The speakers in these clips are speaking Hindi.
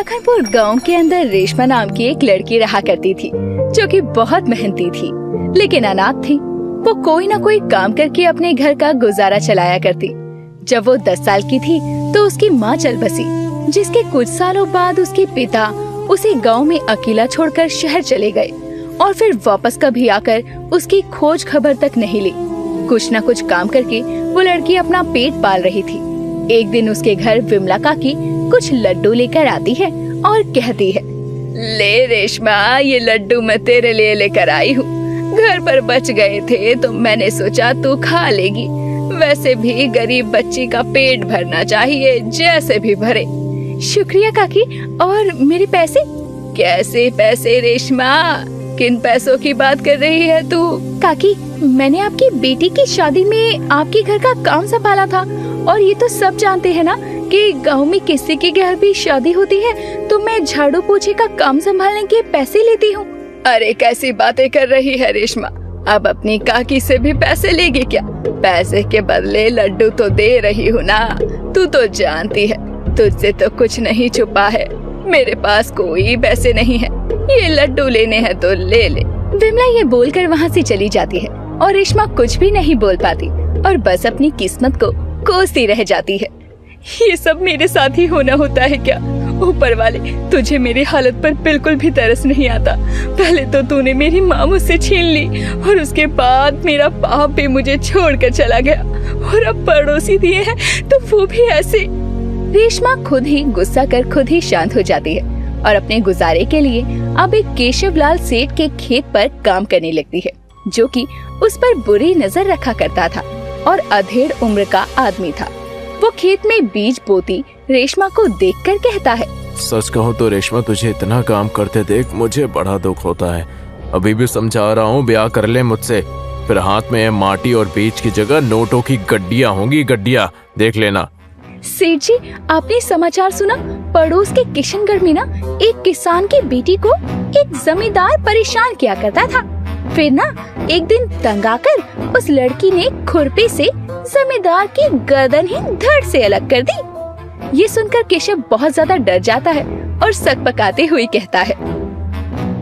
माखनपुर गांव के अंदर रेशमा नाम की एक लड़की रहा करती थी, जो कि बहुत मेहनती थी लेकिन अनाथ थी। वो कोई न कोई काम करके अपने घर का गुजारा चलाया करती। जब वो 10 साल की थी तो उसकी माँ चल बसी, जिसके कुछ सालों बाद उसके पिता उसे गांव में अकेला छोड़कर शहर चले गए और फिर वापस कभी आकर उसकी खोज खबर तक नहीं ली। कुछ न कुछ काम करके वो लड़की अपना पेट पाल रही थी। एक दिन उसके घर विमला काकी कुछ लड्डू लेकर आती है और कहती है, ले रेशमा, ये लड्डू मैं तेरे लिए लेकर आई हूँ। घर पर बच गए थे तो मैंने सोचा तू खा लेगी। वैसे भी गरीब बच्ची का पेट भरना चाहिए, जैसे भी भरे। शुक्रिया काकी। और मेरे पैसे? कैसे पैसे रेशमा? किन पैसों की बात कर रही है तू? काकी, मैंने आपकी बेटी की शादी में आपके घर का काम संभाला था और ये तो सब जानते हैं ना कि गांव में किसी के घर भी शादी होती है तो मैं झाड़ू पोछे का काम संभालने के पैसे लेती हूँ। अरे कैसी बातें कर रही है रेशमा, अब अपनी काकी से भी पैसे लेगी क्या? पैसे के बदले लड्डू तो दे रही हूँ ना। तू तो जानती है तुझसे तो कुछ नहीं छुपा है। मेरे पास कोई पैसे नहीं है, ये लड्डू लेने हैं तो ले ले। विमला ये बोलकर वहाँ से चली जाती है और रेशमा कुछ भी नहीं बोल पाती और बस अपनी किस्मत को कोसती रह जाती है। ये सब मेरे साथ ही होना होता है क्या? ऊपर वाले, तुझे मेरी हालत पर बिल्कुल भी तरस नहीं आता। पहले तो तूने मेरी माँ मुझसे छीन ली और उसके बाद मेरा बाप भी मुझे छोड़कर चला गया और अब पड़ोसी दिए हैं तो वो भी ऐसे। रेशमा खुद ही गुस्सा कर खुद ही शांत हो जाती है और अपने गुजारे के लिए अब एक केशवलाल सेठ के खेत पर काम करने लगती है, जो कि उस पर बुरी नजर रखा करता था और अधेड़ उम्र का आदमी था। वो खेत में बीज बोती रेशमा को देखकर कहता है, सच कहूँ तो रेशमा, तुझे इतना काम करते देख मुझे बड़ा दुख होता है। अभी भी समझा रहा हूँ, ब्याह कर ले मुझसे, फिर हाथ में माटी और बीज की जगह नोटों की गड्डियाँ होंगी, गड्डियाँ, देख लेना। सेठ जी, आपने समाचार सुना? पड़ोस के किशनगढ़ में ना एक किसान की बेटी को एक जमींदार परेशान किया करता था। फिर ना एक दिन तंग आकर उस लड़की ने खुरपी से जमींदार की गर्दन ही धड़ से अलग कर दी। ये सुनकर केशव बहुत ज्यादा डर जाता है और सकपकाते हुए कहता है,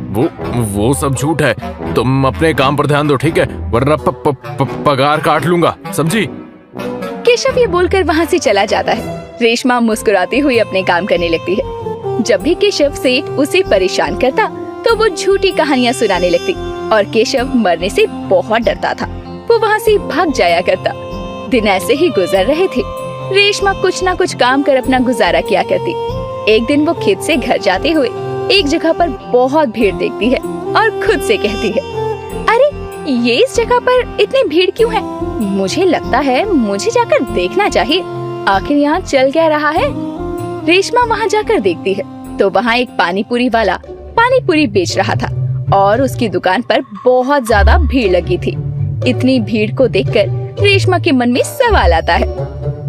वो सब झूठ है। तुम अपने काम पर ध्यान दो, ठीक है? वरना पगार काट लूंगा, समझी? केशव ये बोलकर वहाँ से चला जाता है। रेशमा मुस्कुराती हुई अपने काम करने लगती है। जब भी केशव सेठ उसे परेशान करता तो वो झूठी कहानियाँ सुनाने लगती और केशव मरने से बहुत डरता था। वो वहाँ से भाग जाया करता। दिन ऐसे ही गुजर रहे थे। रेशमा कुछ न कुछ काम कर अपना गुजारा किया करती। एक दिन वो खेत से घर जाते हुए एक जगह पर बहुत भीड़ देखती है और खुद से कहती है, अरे ये इस जगह पर इतनी भीड़ क्यों है? मुझे लगता है मुझे जाकर देखना चाहिए, आखिर यहाँ चल क्या रहा है। रेशमा वहाँ जाकर देखती है तो वहाँ एक पानीपुरी वाला पानीपुरी बेच रहा था और उसकी दुकान पर बहुत ज्यादा भीड़ लगी थी। इतनी भीड़ को देखकर रेशमा के मन में सवाल आता है,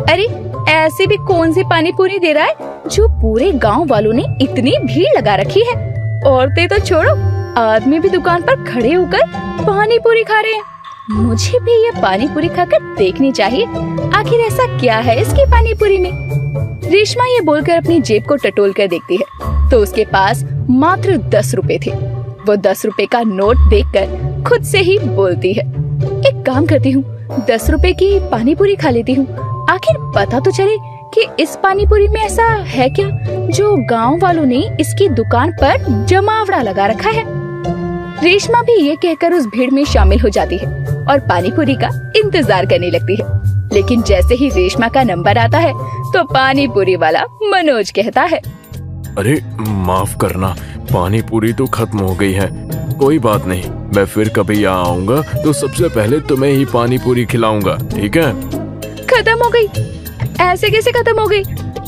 अरे ऐसे भी कौन सी पानीपुरी दे रहा है जो पूरे गांव वालों ने इतनी भीड़ लगा रखी है? औरतें तो छोड़ो, आदमी भी दुकान पर खड़े होकर पानीपुरी खा रहे हैं। मुझे भी ये पानीपुरी खाकर देखनी चाहिए, आखिर ऐसा क्या है इसकी पानीपुरी में। रेशमा ये बोलकर अपनी जेब को टटोल कर देखती है तो उसके पास मात्र 10 रुपए थे। वो 10 रुपए का नोट देखकर खुद से ही बोलती है, एक काम करती हूँ, 10 रुपए की पानीपुरी खा लेती हूँ, आखिर पता तो चले कि इस पानीपुरी में ऐसा है क्या जो गांव वालों ने इसकी दुकान पर जमावड़ा लगा रखा है। रेशमा भी ये कहकर उस भीड़ में शामिल हो जाती है और पानीपुरी का इंतजार करने लगती है। लेकिन जैसे ही रेशमा का नंबर आता है तो पानीपुरी वाला मनोज कहता है, अरे माफ करना, पानीपुरी तो खत्म हो गई है। कोई बात नहीं, मैं फिर कभी यहाँ आऊँगा तो सबसे पहले तुम्हें ही पानीपुरी खिलाऊंगा, ठीक है? खत्म हो गई? ऐसे कैसे खत्म हो गई?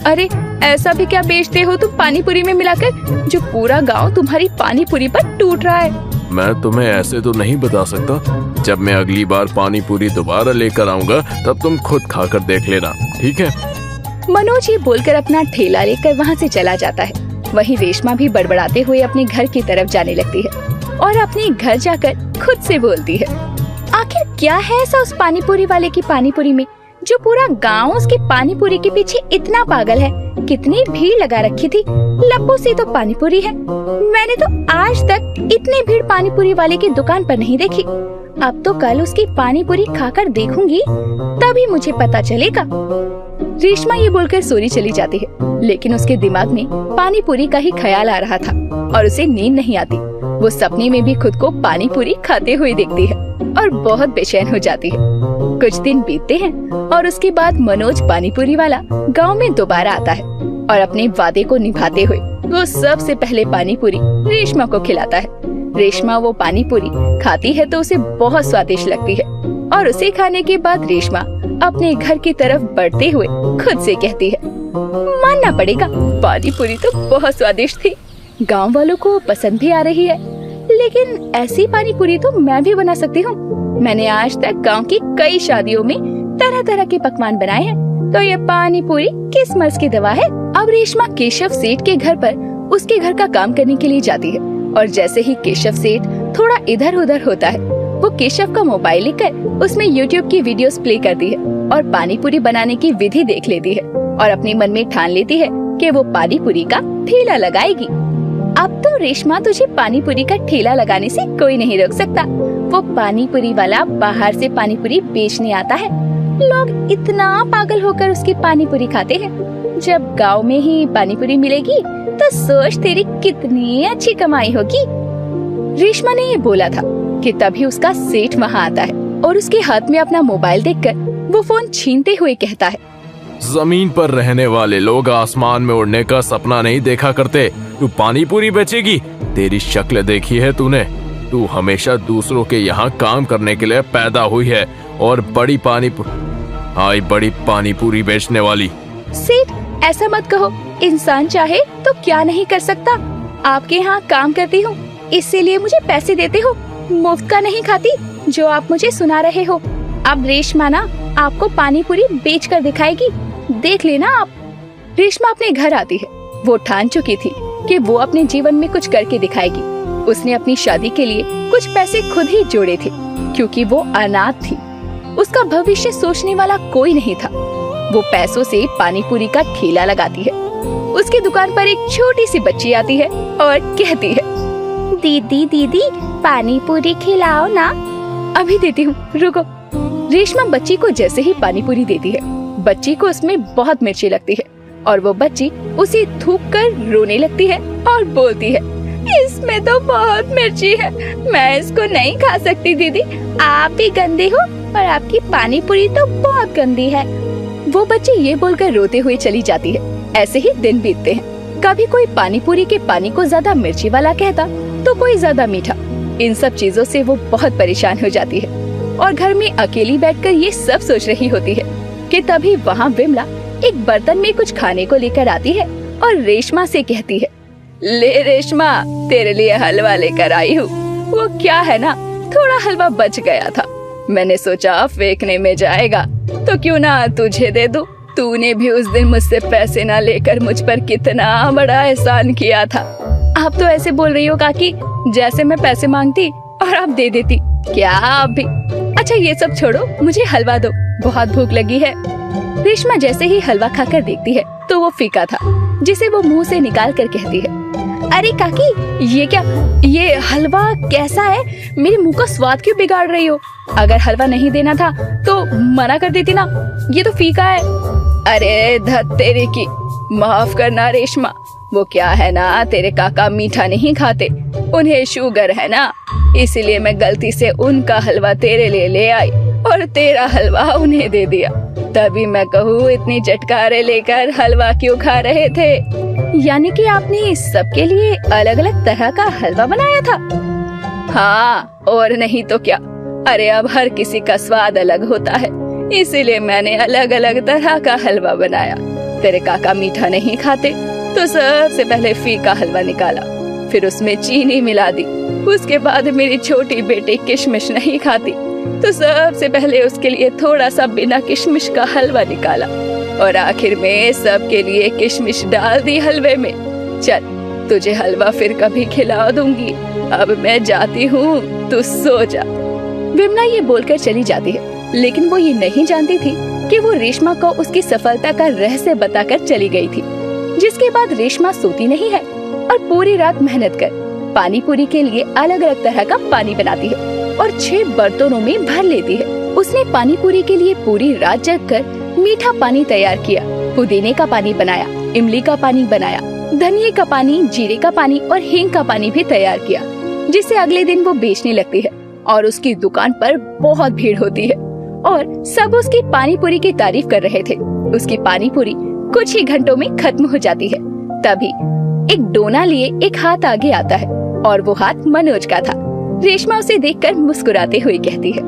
अरे ऐसा भी क्या बेचते हो तुम पानीपुरी में मिलाकर जो पूरा गांव तुम्हारी पानीपुरी पर टूट रहा है? मैं तुम्हें ऐसे तो नहीं बता सकता। जब मैं अगली बार पानीपुरी दोबारा लेकर आऊंगा तब तुम खुद खाकर देख लेना, ठीक है? मनोज ये बोलकर अपना ठेला लेकर वहाँ से चला जाता है। वहीं रेशमा भी बड़बड़ाते हुए अपने घर की तरफ जाने लगती है और अपने घर जाकर खुद से बोलती है, आखिर क्या है ऐसा उस पानीपुरी वाले की पानीपुरी में जो पूरा गांव उसकी पानी पूरी के पीछे इतना पागल है। कितनी भीड़ लगा रखी थी, लप्पू सी तो पानी पूरी है। मैंने तो आज तक इतनी भीड़ पानी पूरी वाले की दुकान पर नहीं देखी। अब तो कल उसकी पानी पूरी खाकर देखूंगी, तभी मुझे पता चलेगा। रेशमा ये बोलकर सोने चली जाती है, लेकिन उसके दिमाग में पानी पूरी का ही ख्याल आ रहा था और उसे नींद नहीं आती। वो सपने में भी खुद को पानी पूरी खाते हुए देखती है और बहुत बेचैन हो जाती है। कुछ दिन बीतते हैं और उसके बाद मनोज पानी पूरी वाला गांव में दोबारा आता है और अपने वादे को निभाते हुए वो सबसे पहले पानी पूरी रेशमा को खिलाता है। रेशमा वो पानी पूरी खाती है तो उसे बहुत स्वादिष्ट लगती है और उसे खाने के बाद रेशमा अपने घर की तरफ बढ़ते हुए खुद से कहती है, मानना पड़ेगा पानी पूरी तो बहुत स्वादिष्ट थी। गांव वालों को पसंद भी आ रही है, लेकिन ऐसी पानी पूरी तो मैं भी बना सकती हूँ। मैंने आज तक गांव की कई शादियों में तरह तरह के पकवान बनाए हैं, तो ये पानी पूरी किस मर्ज की दवा है। अब रेशमा केशव सेठ के घर पर उसके घर का काम करने के लिए जाती है और जैसे ही केशव सेठ थोड़ा इधर उधर होता है, वो केशव का मोबाइल लेकर उसमें YouTube की वीडियोस प्ले करती है और पानी पूरी बनाने की विधि देख लेती है और अपने मन में ठान लेती है कि वो पानी पूरी का ठेला लगाएगी। अब तो रेशमा तुझे पानी पूरी का ठेला लगाने से कोई नहीं रोक सकता। वो पानी पूरी वाला बाहर से पानी पूरी बेचने आता है। लोग इतना पागल होकर उसकी पानी पूरी खाते हैं। जब गांव में ही पानी पूरी मिलेगी तो सोच तेरी कितनी अच्छी कमाई होगी। रेशमा ने ये बोला था कि तभी उसका सेठ वहाँ आता है और उसके हाथ में अपना मोबाइल देखकर वो फोन छीनते हुए कहता है, जमीन पर रहने वाले लोग आसमान में उड़ने का सपना नहीं देखा करते। तू पानी पूरी बेचेगी? तेरी शक्ल देखी है तूने? तू हमेशा दूसरों के यहाँ काम करने के लिए पैदा हुई है और बड़ी पानी पूरी बेचने वाली। सेठ ऐसा मत कहो, इंसान चाहे तो क्या नहीं कर सकता। आपके यहाँ काम करती हूँ, इसीलिए मुझे पैसे देते हो, मुफ्त का नहीं खाती जो आप मुझे सुना रहे हो। अब रेशमा ना आपको पानी पूरी बेच कर दिखाएगी, देख लेना आप। रेशमा अपने घर आती है। वो ठान चुकी थी कि वो अपने जीवन में कुछ करके दिखाएगी। उसने अपनी शादी के लिए कुछ पैसे खुद ही जोड़े थे, क्योंकि वो अनाथ थी। उसका भविष्य सोचने वाला कोई नहीं था। वो पैसों से पानी पूरी का ठेला लगाती है। उसकी दुकान पर एक छोटी सी बच्ची आती है और कहती है, दीदी दीदी पानी पूरी खिलाओ ना। अभी देती हूँ, रुको। रेशमा बच्ची को जैसे ही पानी पूरी देती है, बच्ची को उसमें बहुत मिर्ची लगती है और वो बच्ची उसे थूक कर रोने लगती है और बोलती है, इसमें तो बहुत मिर्ची है, मैं इसको नहीं खा सकती दीदी, आप भी गंदे हो और आपकी पानी पूरी तो बहुत गंदी है। वो बच्ची ये बोलकर रोते हुए चली जाती है। ऐसे ही दिन बीतते हैं। कभी कोई पानी पूरी के पानी को ज्यादा मिर्ची वाला कहता तो कोई ज्यादा मीठा। इन सब चीजों से वो बहुत परेशान हो जाती है और घर में अकेली बैठकर ये सब सोच रही होती है कि तभी वहाँ विमला एक बर्तन में कुछ खाने को लेकर आती है और रेशमा से कहती है, ले रेशमा, तेरे लिए हलवा लेकर आई हूँ। वो क्या है ना, थोड़ा हलवा बच गया था, मैंने सोचा फेंकने में जाएगा तो क्यों ना तुझे दे दूं। तूने भी उस दिन मुझसे पैसे ना लेकर मुझ पर कितना बड़ा एहसान किया था। आप तो ऐसे बोल रही हो काकी जैसे मैं पैसे मांगती और आप दे देती। क्या आप भी? अच्छा ये सब छोड़ो, मुझे हलवा दो, बहुत भूख लगी है। रेशमा जैसे ही हलवा खाकर देखती है तो वो फीका था, जिसे वो मुंह से निकाल कर कहती है, अरे काकी ये क्या, ये हलवा कैसा है? मेरे मुंह का स्वाद क्यों बिगाड़ रही हो? अगर हलवा नहीं देना था तो मना कर देती ना, ये तो फीका है। अरे धत तेरे की, माफ करना रेशमा, वो क्या है ना, तेरे काका मीठा नहीं खाते, उन्हें शुगर है ना, इसलिए मैं गलती से उनका हलवा तेरे लिए ले आई और तेरा हलवा उन्हें दे दिया। तभी मैं कहूँ इतनी चटकारे लेकर हलवा क्यों खा रहे थे? यानी कि आपने सबके लिए अलग अलग तरह का हलवा बनाया था? हाँ और नहीं तो क्या। अरे अब हर किसी का स्वाद अलग होता है, इसीलिए मैंने अलग अलग तरह का हलवा बनाया। तेरे काका मीठा नहीं खाते तो सबसे पहले फीका हलवा निकाला, फिर उसमें चीनी मिला दी। उसके बाद मेरी छोटी बेटी किशमिश नहीं खाती तो सबसे पहले उसके लिए थोड़ा सा बिना किशमिश का हलवा निकाला और आखिर में सबके लिए किशमिश डाल दी हलवे में। चल तुझे हलवा फिर कभी खिला दूंगी, अब मैं जाती हूँ, तू सो जा। विमला ये बोलकर चली जाती है, लेकिन वो ये नहीं जानती थी कि वो रेशमा को उसकी सफलता का रहस्य बताकर चली गई थी। जिसके बाद रेशमा सोती नहीं है और पूरी रात मेहनत कर पानी पूरी के लिए अलग अलग तरह का पानी बनाती है और 6 बर्तनों में भर लेती है। उसने पानी पूरी के लिए पूरी रात जगकर मीठा पानी तैयार किया, पुदीने का पानी बनाया, इमली का पानी बनाया, धनिये का पानी, जीरे का पानी और हींग का पानी भी तैयार किया, जिसे अगले दिन वो बेचने लगती है और उसकी दुकान पर बहुत भीड़ होती है और सब उसकी पानी पूरी की तारीफ कर रहे थे। उसकी पानी पूरी कुछ ही घंटों में खत्म हो जाती है। तभी एक डोना लिए एक हाथ आगे आता है और वो हाथ मनोज का था। रेशमा उसे देखकर मुस्कुराते हुए कहती है,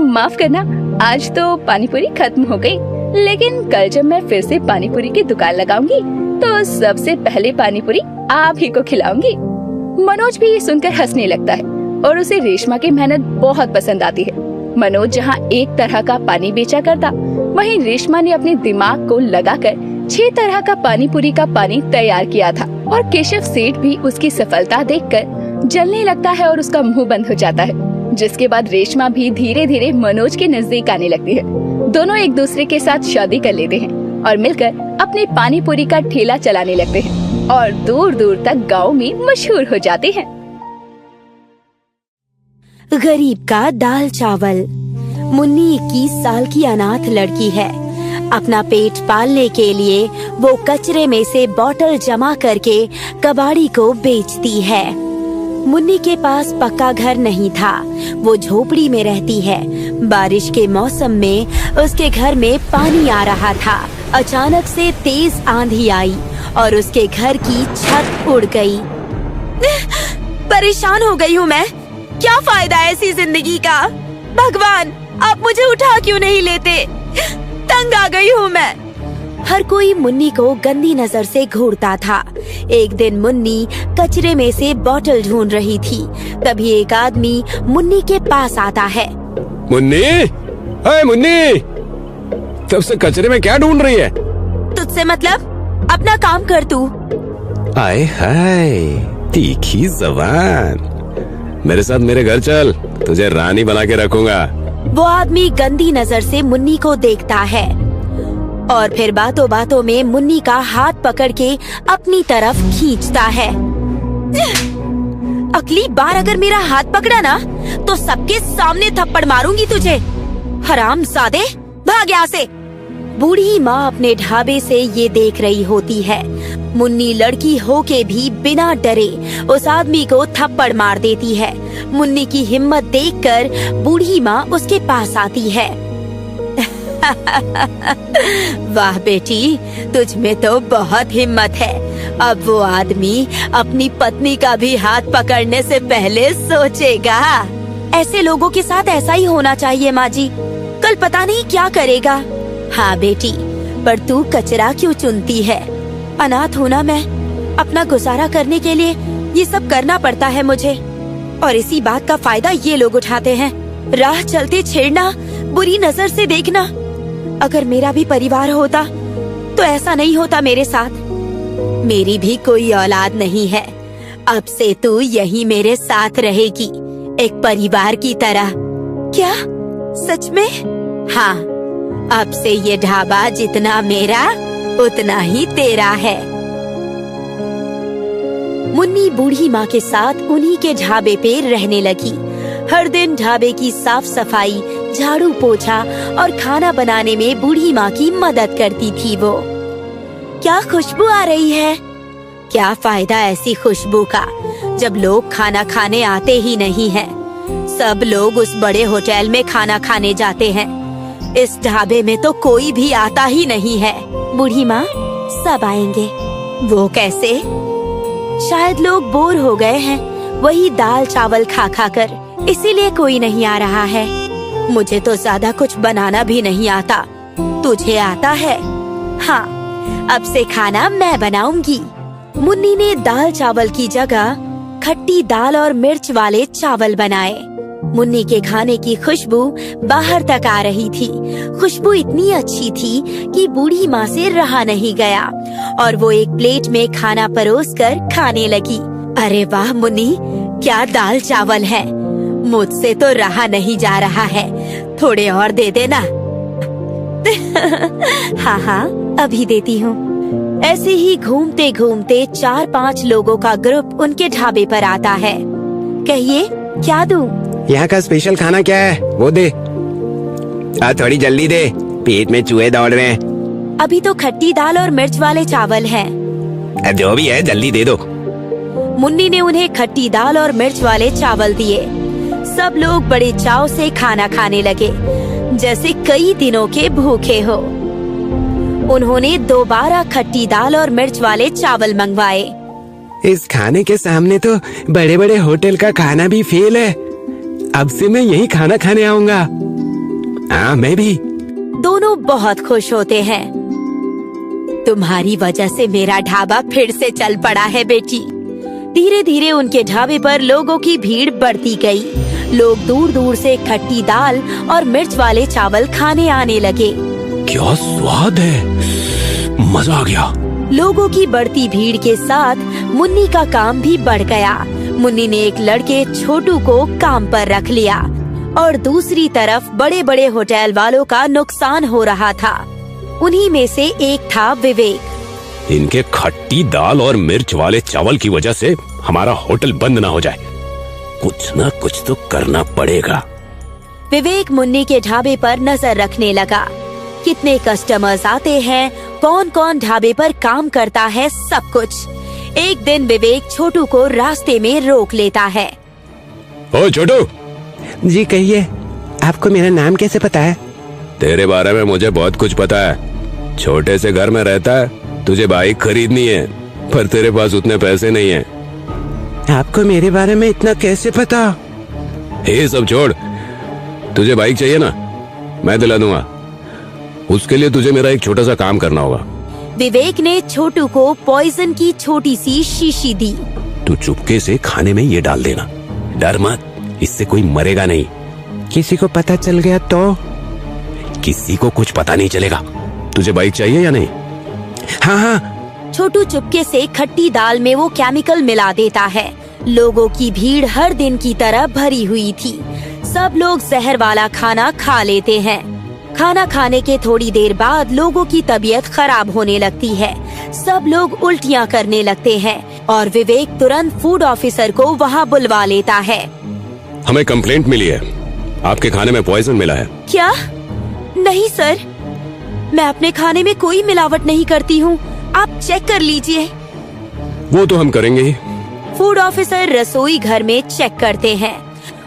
माफ करना, आज तो पानी पूरी खत्म हो गई, लेकिन कल जब मैं फिर से पानी पूरी की दुकान लगाऊंगी तो सबसे पहले पानी पूरी आप ही को खिलाऊंगी। मनोज भी ये सुनकर हंसने लगता है और उसे रेशमा की मेहनत बहुत पसंद आती है। मनोज जहाँ एक तरह का पानी बेचा करता, वहीं रेशमा ने अपने दिमाग को लगाकर 6 तरह का पानी पूरी का पानी तैयार किया था और केशव सेठ भी उसकी सफलता देखकर जलने लगता है और उसका मुंह बंद हो जाता है। जिसके बाद रेशमा भी धीरे धीरे मनोज के नजदीक आने लगती है। दोनों एक दूसरे के साथ शादी कर लेते हैं और मिलकर अपने पानी पूरी का ठेला चलाने लगते हैं और दूर दूर तक गांव में मशहूर हो जाते हैं। गरीब का दाल चावल। मुन्नी 21 साल की अनाथ लड़की है। अपना पेट पालने के लिए वो कचरे में से बोतल जमा करके कबाड़ी को बेचती है। मुन्नी के पास पक्का घर नहीं था, वो झोपड़ी में रहती है। बारिश के मौसम में उसके घर में पानी आ रहा था। अचानक से तेज आंधी आई और उसके घर की छत उड़ गई। परेशान हो गई हूँ मैं, क्या फायदा ऐसी जिंदगी का। भगवान, आप मुझे उठा क्यों नहीं लेते, तंग आ गई हूँ मैं। हर कोई मुन्नी को गंदी नजर से घूरता था। एक दिन मुन्नी कचरे में से बोतल ढूंढ रही थी, तभी एक आदमी मुन्नी के पास आता है। मुन्नी, अरे मुन्नी, तब से कचरे में क्या ढूंढ रही है? तुझसे मतलब, अपना काम कर तू। आए हाय, तीखी जबान। मेरे साथ मेरे घर चल, तुझे रानी बना के रखूंगा। वो आदमी गंदी नजर से मुन्नी को देखता है और फिर बातों बातों में मुन्नी का हाथ पकड़ के अपनी तरफ खींचता है। अगली बार अगर मेरा हाथ पकड़ा ना तो सबके सामने थप्पड़ मारूंगी तुझे। हरामजादे, भाग यहाँ से। बूढ़ी माँ अपने ढाबे से ये देख रही होती है। मुन्नी लड़की होके भी बिना डरे उस आदमी को थप्पड़ मार देती है। मुन्नी की हिम्मत देखकर बूढ़ी माँ उसके पास आती है। वाह बेटी, तुझ में तो बहुत हिम्मत है। अब वो आदमी अपनी पत्नी का भी हाथ पकड़ने से पहले सोचेगा। ऐसे लोगों के साथ ऐसा ही होना चाहिए माँ जी, कल पता नहीं क्या करेगा। हाँ बेटी, पर तू कचरा क्यों चुनती है? अनाथ हूँ ना मैं, अपना गुजारा करने के लिए ये सब करना पड़ता है मुझे, और इसी बात का फायदा ये लोग उठाते हैं। राह चलते छेड़ना, बुरी नजर से देखना। अगर मेरा भी परिवार होता तो ऐसा नहीं होता मेरे साथ। मेरी भी कोई औलाद नहीं है, अब से तू यहीं मेरे साथ रहेगी, एक परिवार की तरह। क्या सच में? हाँ, अब से ये ढाबा जितना मेरा उतना ही तेरा है। मुन्नी बूढ़ी माँ के साथ उन्हीं के ढाबे पे रहने लगी। हर दिन ढाबे की साफ सफाई, झाड़ू पोछा और खाना बनाने में बूढ़ी माँ की मदद करती थी वो। क्या खुशबू आ रही है। क्या फायदा ऐसी खुशबू का जब लोग खाना खाने आते ही नहीं हैं। सब लोग उस बड़े होटल में खाना खाने जाते हैं, इस ढाबे में तो कोई भी आता ही नहीं है। बूढ़ी माँ, सब आएंगे। वो कैसे? शायद लोग बोर हो गए हैं वही दाल चावल खा खा कर, इसीलिए कोई नहीं आ रहा है। मुझे तो ज्यादा कुछ बनाना भी नहीं आता, तुझे आता है? हाँ, अब से खाना मैं बनाऊंगी। मुन्नी ने दाल चावल की जगह खट्टी दाल और मिर्च वाले चावल बनाए। मुन्नी के खाने की खुशबू बाहर तक आ रही थी। खुशबू इतनी अच्छी थी कि बूढ़ी माँ से रहा नहीं गया और वो एक प्लेट में खाना परोसकर खाने लगी। अरे वाह मुन्नी, क्या दाल चावल है, मुझसे तो रहा नहीं जा रहा है, थोड़े और दे देना। हाँ हाँ, अभी देती हूँ। ऐसे ही घूमते घूमते 4-5 लोगों का ग्रुप उनके ढाबे पर आता है। कहिए, क्या दूं? यहाँ का स्पेशल खाना क्या है वो दे। थोड़ी जल्दी दे, पेट में चूहे दौड़ रहे हैं। अभी तो खट्टी दाल और मिर्च वाले चावल हैं। जो भी है जल्दी दे दो। मुन्नी ने उन्हें खट्टी दाल और मिर्च वाले चावल दिए। सब लोग बड़े चाव से खाना खाने लगे, जैसे कई दिनों के भूखे हो। उन्होंने दोबारा खट्टी दाल और मिर्च वाले चावल मंगवाए। इस खाने के सामने तो बड़े बड़े होटल का खाना भी फेल है। अब से मैं यही खाना खाने आऊंगा। हाँ, मैं भी। दोनों बहुत खुश होते हैं। तुम्हारी वजह से मेरा ढाबा फिर से चल पड़ा है बेटी। धीरे धीरे उनके ढाबे पर लोगों की भीड़ बढ़ती गई। लोग दूर दूर से खट्टी दाल और मिर्च वाले चावल खाने आने लगे। क्या स्वाद है, मजा आ गया। लोगों की बढ़ती भीड़ के साथ मुन्नी का काम भी बढ़ गया। मुन्नी ने एक लड़के छोटू को काम पर रख लिया और दूसरी तरफ बड़े बड़े होटल वालों का नुकसान हो रहा था। उन्हीं में से एक था विवेक। इनके खट्टी दाल और मिर्च वाले चावल की वजह से हमारा होटल बंद ना हो जाए। कुछ ना कुछ तो करना पड़ेगा। विवेक मुन्नी के ढाबे पर नजर रखने लगा। कितने कस्टमर्स आते हैं, कौन कौन ढाबे पर काम करता है, सब कुछ। एक दिन विवेक छोटू को रास्ते में रोक लेता है। ओ छोटू। जी कहिए, आपको मेरा नाम कैसे पता है? तेरे बारे में मुझे बहुत कुछ पता है। छोटे से घर में रहता है, तुझे बाइक खरीदनी है, पर तेरे पास उतने पैसे नहीं है। आपको मेरे बारे में इतना कैसे पता? ये सब छोड़, तुझे बाइक चाहिए ना, मैं दिला दूंगा। उसके लिए तुझे मेरा एक छोटा सा काम करना होगा। विवेक ने छोटू को पॉइजन की छोटी सी शीशी दी। तू चुपके से खाने में ये डाल देना, डर मत, इससे कोई मरेगा नहीं। किसी को पता चल गया तो? किसी को कुछ पता नहीं चलेगा। तुझे बाइक चाहिए या नहीं? हाँ हाँ। छोटू चुपके से खट्टी दाल में वो केमिकल मिला देता है। लोगों की भीड़ हर दिन की तरह भरी हुई थी। सब लोग जहर वाला खाना खा लेते हैं। खाना खाने के थोड़ी देर बाद लोगों की तबीयत खराब होने लगती है। सब लोग उल्टियाँ करने लगते हैं और विवेक तुरंत फूड ऑफिसर को वहाँ बुलवा लेता है। हमें कंप्लेंट मिली है, आपके खाने में पॉइजन मिला है। क्या? नहीं सर, मैं अपने खाने में कोई मिलावट नहीं करती हूँ, आप चेक कर लीजिए। वो तो हम करेंगे ही। फूड ऑफिसर रसोई घर में चेक करते हैं।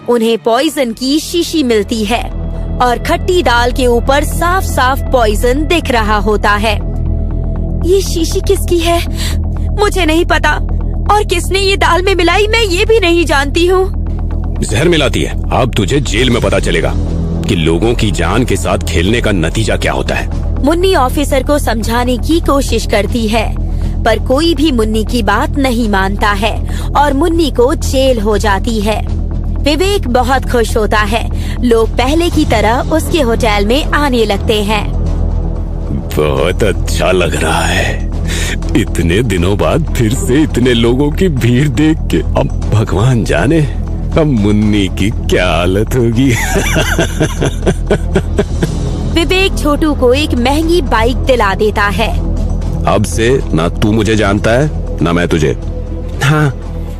उन्हें पॉइजन की शीशी मिलती है और खट्टी दाल के ऊपर साफ साफ पॉइजन दिख रहा होता है। ये शीशी किसकी है मुझे नहीं पता, और किसने ये दाल में मिलाई मैं ये भी नहीं जानती हूँ। जहर मिलाती है। अब तुझे जेल में पता चलेगा कि लोगों की जान के साथ खेलने का नतीजा क्या होता है। मुन्नी ऑफिसर को समझाने की कोशिश करती है, पर कोई भी मुन्नी की बात नहीं मानता है और मुन्नी को जेल हो जाती है। विवेक बहुत खुश होता है। लोग पहले की तरह उसके होटल में आने लगते हैं। बहुत अच्छा लग रहा है। इतने दिनों बाद फिर से इतने लोगों की भीड़ देख के अब भगवान जाने अब मुन्नी की क्या हालत होगी। विवेक छोटू को एक महंगी बाइक दिला देता है। अब से ना तू मुझे जानता है ना मैं तुझे। हाँ।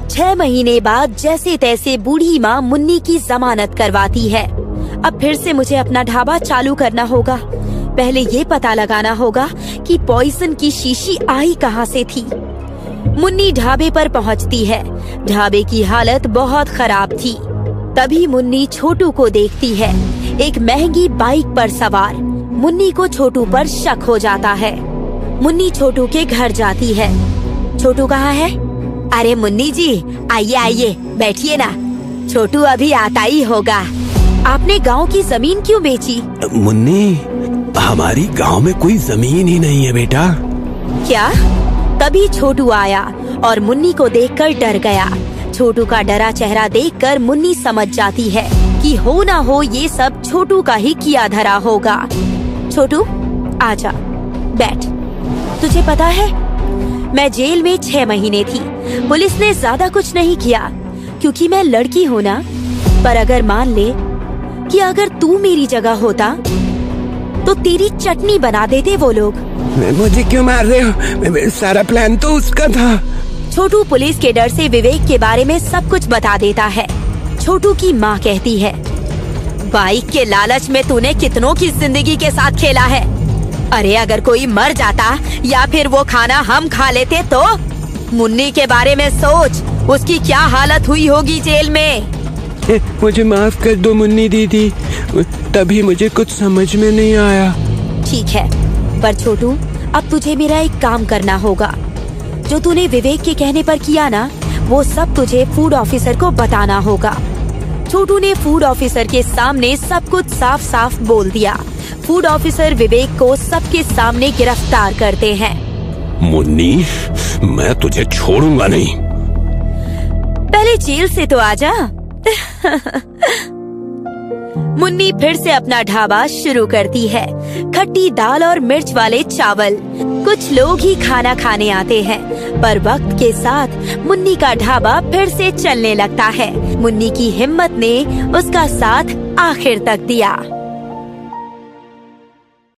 6 महीने बाद जैसे तैसे बूढ़ी माँ मुन्नी की जमानत करवाती है। अब फिर से मुझे अपना ढाबा चालू करना होगा। पहले ये पता लगाना होगा कि पॉइजन की शीशी आई कहाँ से थी। मुन्नी ढाबे पर पहुँचती है। ढाबे की हालत बहुत खराब थी। तभी मुन्नी छोटू को देखती है, एक महंगी बाइक पर सवार। मुन्नी को छोटू पर शक हो जाता है। मुन्नी छोटू के घर जाती है। छोटू कहाँ है? अरे मुन्नी जी, आइए आइए, बैठिए ना। छोटू अभी आता ही होगा। आपने गांव की जमीन क्यों बेची? मुन्नी, हमारी गांव में कोई जमीन ही नहीं है बेटा। क्या? तभी छोटू आया और मुन्नी को देखकर डर गया। छोटू का डरा चेहरा देखकर मुन्नी समझ जाती है कि हो ना हो ये सब छोटू का ही किया धरा होगा। छोटू आजा, बैठ। तुझे पता है मैं जेल में 6 महीने थी। पुलिस ने ज्यादा कुछ नहीं किया क्योंकि मैं लड़की हूँ ना। पर अगर मान ले कि अगर तू मेरी जगह होता तो तेरी चटनी बना देते वो लोग। मुझे क्यों मार रहे हो? सारा प्लान तो उसका था। छोटू पुलिस के डर से विवेक के बारे में सब कुछ बता देता है। छोटू की माँ कहती है, बाइक के लालच में तूने कितनों की जिंदगी के साथ खेला है। अरे अगर कोई मर जाता या फिर वो खाना हम खा लेते तो? मुन्नी के बारे में सोच, उसकी क्या हालत हुई होगी जेल में। मुझे माफ कर दो मुन्नी दीदी, तभी मुझे कुछ समझ में नहीं आया। ठीक है, पर छोटू अब तुझे मेरा एक काम करना होगा। जो तूने विवेक के कहने पर किया ना, वो सब तुझे फूड ऑफिसर को बताना होगा। छोटू ने फूड ऑफिसर के सामने सब कुछ साफ साफ बोल दिया। फूड ऑफिसर विवेक को सबके सामने गिरफ्तार करते हैं। मुन्नी, मैं तुझे छोड़ूंगा नहीं। पहले जेल से तो आजा। मुन्नी फिर से अपना ढाबा शुरू करती है। खट्टी दाल और मिर्च वाले चावल। कुछ लोग ही खाना खाने आते हैं, पर वक्त के साथ मुन्नी का ढाबा फिर से चलने लगता है। मुन्नी की हिम्मत ने उसका साथ आखिर तक दिया।